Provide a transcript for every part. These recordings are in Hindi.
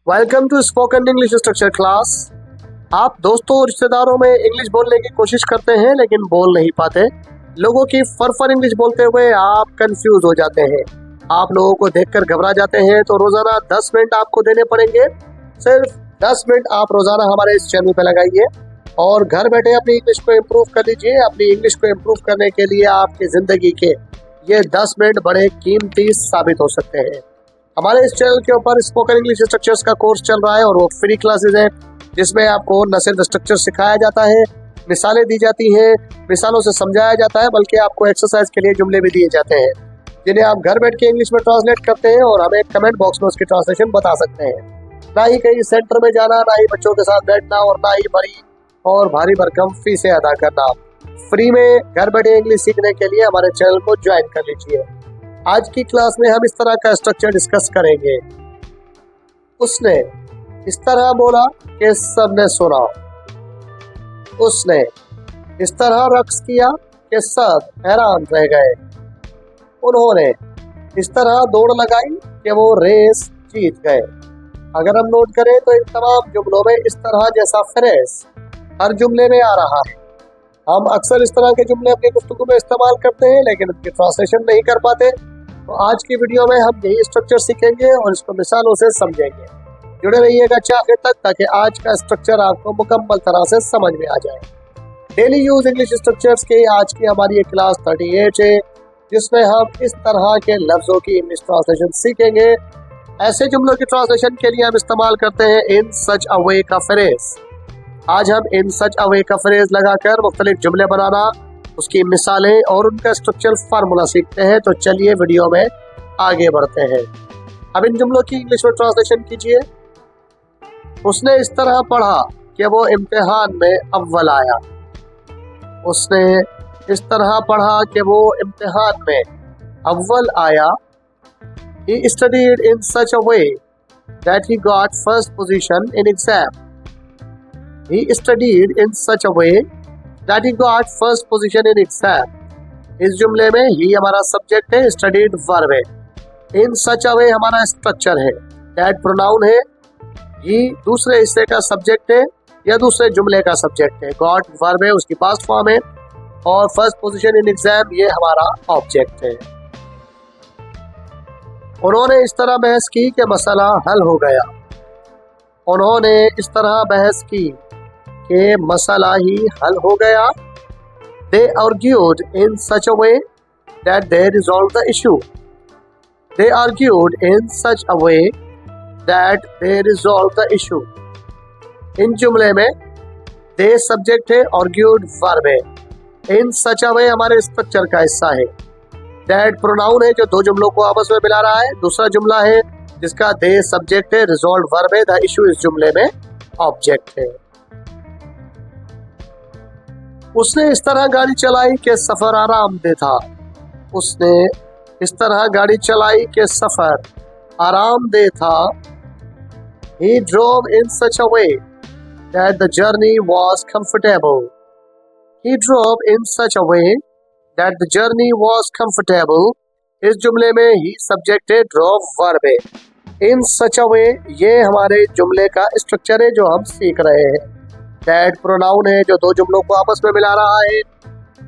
Welcome to spoken English structure class. आप दोस्तों और रिश्तेदारों में इंग्लिश बोलने की कोशिश करते हैं लेकिन बोल नहीं पाते। लोगों की फर इंग्लिश बोलते हुए आप कंफ्यूज हो जाते हैं। आप लोगों को देखकर घबरा जाते हैं। तो रोजाना 10 मिनट आपको देने पड़ेंगे। सिर्फ 10 मिनट आप रोजाना हमारे इस चैनल पे लगाइए और घर बैठे अपनी इंग्लिश को इम्प्रूव कर लीजिए। अपनी इंग्लिश को इम्प्रूव करने के लिए आपकी जिंदगी के ये 10 मिनट बड़े कीमती साबित हो सकते हैं। हमारे इस चैनल के ऊपर स्पोकन इंग्लिश स्ट्रक्चर्स का कोर्स चल रहा है और वो फ्री क्लासेस है, जिसमें आपको न सिर्फ स्ट्रक्चर सिखाया जाता है, मिसालें दी जाती हैं, मिसालों से समझाया जाता है, बल्कि आपको एक्सरसाइज के लिए जुमले भी दिए जाते हैं, जिन्हें आप घर बैठ के इंग्लिश में ट्रांसलेट करते हैं और हमें कमेंट बॉक्स में उसकी ट्रांसलेशन बता सकते हैं। ना ही कहीं सेंटर में जाना, ना ही बच्चों के साथ बैठना और ना ही बड़ी और भारी भरकम फीसें अदा करना। फ्री में घर बैठे इंग्लिश सीखने के लिए हमारे चैनल को ज्वाइन कर लीजिए। आज की क्लास में हम इस तरह का स्ट्रक्चर डिस्कस करेंगे। उसने इस तरह बोला कि सबने सुना। उसने इस तरह रक्स किया कि सब हैरान रह गए। उन्होंने इस तरह दौड़ लगाई कि वो रेस जीत गए। अगर हम नोट करें तो इन तमाम जुमलों में इस तरह जैसा फ्रेज हर जुमले में आ रहा है। हम अक्सर इस तरह के जुमले अपनी गुफ्तगू में इस्तेमाल करते हैं लेकिन उनकी ट्रांसलेशन नहीं कर पाते। तो आज की वीडियो में हम यही स्ट्रक्चर सीखेंगे और इसको मिसालों से समझेंगे। जुड़े रहिएगा आखिर तक ताकि आज का स्ट्रक्चर आपको मुकम्मल तरह से समझ में आ जाए। डेली यूज इंग्लिश स्ट्रक्चर्स की आज की हमारी ये क्लास 38 है, जिसमें हम इस तरह के लफ्जों की इंग्लिश ट्रांसलेशन सीखेंगे। ऐसे जुमलों की ट्रांसलेशन के लिए हम इस्तेमाल करते हैं इन सच अ वे का फ्रेज। आज हम इन सच अ वे का फ्रेज लगाकर मुख्तलिफ जुमले बनाना, उसकी मिसालें और उनका स्ट्रक्चरल फार्मूला सीखते हैं। तो चलिए वीडियो में आगे बढ़ते हैं। अब इन जुमलों की इंग्लिश में ट्रांसलेशन कीजिए। उसने इस तरह पढ़ा कि वो इम्तिहान में अव्वल आया। उसने इस तरह पढ़ा कि वो इम्तिहान में अव्वल आया। He studied in such a way that he got first position in exam. He studied in such a way that he got first position in exam. इस जुमले में ही हमारा सब्जेक्ट है, स्टडीड वर्ब है। इन सच अ वे हमारा स्ट्रक्चर है, दैट प्रोनाउन है, ही दूसरे हिस्से का सब्जेक्ट है या दूसरे जुमले का सब्जेक्ट है, गॉट वर्ब है, उसकी पास्ट फॉर्म है, और फर्स्ट पोजीशन इन एग्जाम ये हमारा ऑब्जेक्ट है। उन्होंने इस तरह बहस की कि मसला हल हो गया। उन्होंने इस तरह बहस की कि मसला ही हल हो गया। They argued in such a way that they resolved the issue. They argued in such a way that they resolved the issue. इन जुमले में they सब्जेक्ट है, argued वर्ब है, in such a way हमारे स्ट्रक्चर का हिस्सा है, that प्रोनाउन है जो दो जुमलों को आपस में मिला रहा है, दूसरा जुमला है जिसका they सब्जेक्ट है, resolved वर्ब है, the issue इस जुमले में ऑब्जेक्ट है। उसने इस तरह गाड़ी चलाई कि सफर आरामदेह था। उसने इस तरह गाड़ी चलाई कि सफर आरामदेह था। He drove in such a way that the journey was comfortable. He drove in such a way that the journey was comfortable. इस जुमले में ही सब्जेक्ट है, drove वर्ब है। In such a way ये हमारे जुमले का स्ट्रक्चर है जो हम सीख रहे हैं। दैट प्रोनाउन है जो दो जुमलों को आपस में मिला रहा है।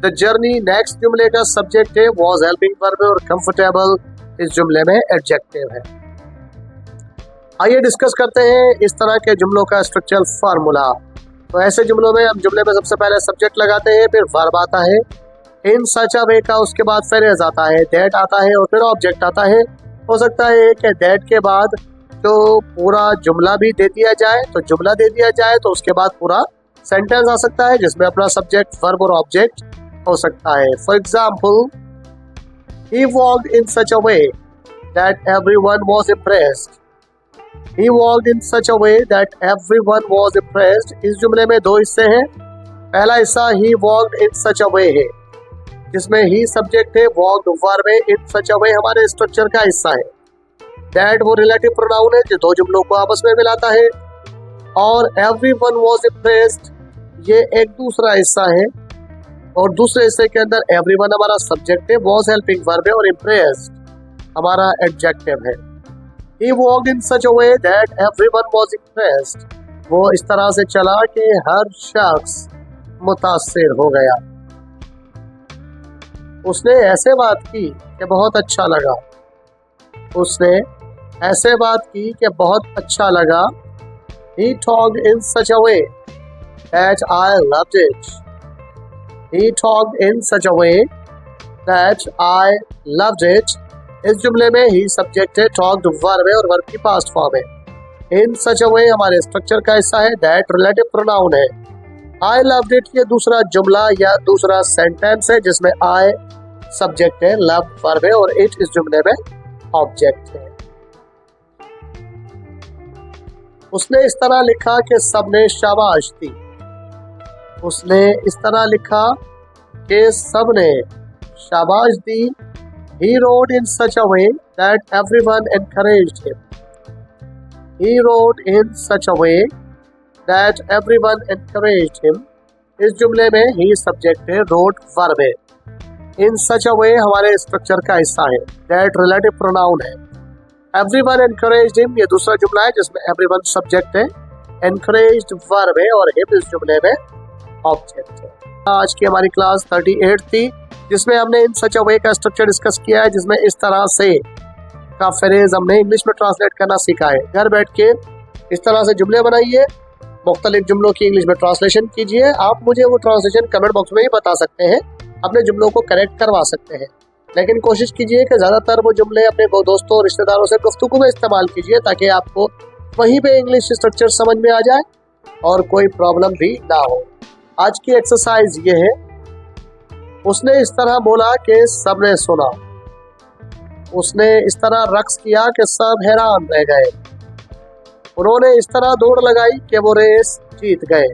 द जर्नी नेक्स्ट जुमले का सब्जेक्ट है, वॉज हेल्पिंग वर्ब है, और कंफर्टेबल इस जुमले में एडजेक्टिव है। आइए डिस्कस करते हैं इस तरह के जुमलों का स्ट्रक्चरल फार्मूला। तो ऐसे जुमलों में हम जुमले में सबसे पहले सब्जेक्ट लगाते हैं, फिर वर्ब आता है, इन सच अ वे का उसके बाद फ्रेज आता है, दैट आता है और फिर ऑब्जेक्ट आता है। हो सकता है कि दैट के बाद तो पूरा जुमला भी दे दिया जाए, तो जुमला दे दिया जाए तो उसके बाद पूरा सेंटेंस आ सकता है जिसमें अपना सब्जेक्ट वर्ब और ऑब्जेक्ट हो सकता है। For example, he walked in such a way that everyone was impressed. He walked in such a way that everyone was impressed. इस जुमले में दो हिस्से हैं। पहला हिस्सा he walked in such a way है, जिसमें he सब्जेक्ट है, walked वर्ब है, in such a way हमारे स्ट्रक्चर का हिस्सा है। दैट वो रिलेटिव प्रोनाउन है जो दो जुमलों को आपस में मिलाता है, और everyone was impressed ये एक दूसरा हिस्सा है, और दूसरे हिस्से के अंदर everyone हमारा सब्जेक्ट है, was हेल्पिंग वर्ब है, और impressed हमारा एडजेक्टिव है। He walked in such a way that everyone was impressed. वो इस तरह से चला कि हर शख्स मुतासिर हो गया। उसने ऐसे बात की कि बहुत अच्छा लगा। उसने ऐसे बात की कि बहुत अच्छा लगा। He talked in such a way that I loved it. He talked in such a way that I loved it. इस जुमले में ही सब्जेक्ट है, टॉक्ड वर्ब है और वर्ब की पास्ट फॉर्म है। इन सच अ वे हमारे स्ट्रक्चर का हिस्सा है, दैट रिलेटिव प्रोनाउन है। आई लव्ड इट ये दूसरा जुमला या दूसरा सेंटेंस है जिसमें आई सब्जेक्ट है, लव वर्ब है और इट इस जुमले में ऑब्जेक्ट है। उसने इस तरह लिखा कि सबने शाबाश दी। उसने इस तरह लिखा कि सबने शाबाश दी। He wrote in such a way that everyone encouraged him. He wrote in such a way that everyone encouraged him. इस जुमले में ही सब्जेक्ट है, wrote वर्ब है। In such a way हमारे स्ट्रक्चर का हिस्सा है, that रिलेटिव प्रोनाउन है। Everyone encouraged him ये दूसरा जुमला है जिसमें everyone सब्जेक्ट है, encouraged वर्ब है और him इस जुमले में ऑब्जेक्ट है। आज की हमारी क्लास 38 थी जिसमें हमने इन सच अ वे का स्ट्रक्चर डिस्कस किया है, जिसमें इस तरह से का फ्रेज हमने इंग्लिश में ट्रांसलेट करना सीखा है। घर बैठ के इस तरह से जुमले बनाइए, मुख्तलिफ जुमलों की इंग्लिश में ट्रांसलेशन कीजिए। आप मुझे वो ट्रांसलेशन कमेंट बॉक्स में ही बता सकते हैं, अपने जुमलों को करेक्ट करवा सकते हैं, लेकिन कोशिश कीजिए कि ज़्यादातर वो जुमले अपने दोस्तों और रिश्तेदारों से गुफ्तगू में इस्तेमाल कीजिए ताकि आपको वहीं पे इंग्लिश स्ट्रक्चर समझ में आ जाए और कोई प्रॉब्लम भी ना हो। आज की एक्सरसाइज ये है, उसने इस तरह बोला कि सबने सुना। उसने इस तरह रक्स किया कि सब हैरान रह गए। उन्होंने इस तरह दौड़ लगाई कि वो रेस जीत गए।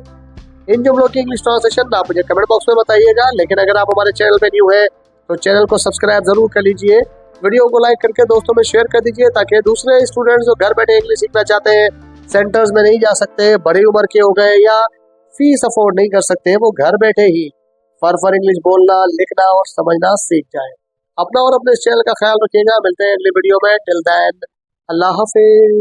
इन जुमलों की इंग्लिश ट्रांसलेशन आप मुझे कमेंट बॉक्स में बताइएगा, लेकिन अगर आप हमारे चैनल पे न्यू है तो चैनल को सब्सक्राइब जरूर कर लीजिए। वीडियो को लाइक करके दोस्तों में शेयर कर दीजिए ताकि दूसरे स्टूडेंट्स जो घर बैठे इंग्लिश सीखना चाहते हैं, सेंटर्स में नहीं जा सकते, बड़ी उम्र के हो गए या फीस अफोर्ड नहीं कर सकते, वो घर बैठे ही फर इंग्लिश बोलना, लिखना और समझना सीख जाए। अपना और अपने चैनल का ख्याल रखिएगा। मिलते हैं अगली वीडियो में। टिल देन अल्लाह हाफिज।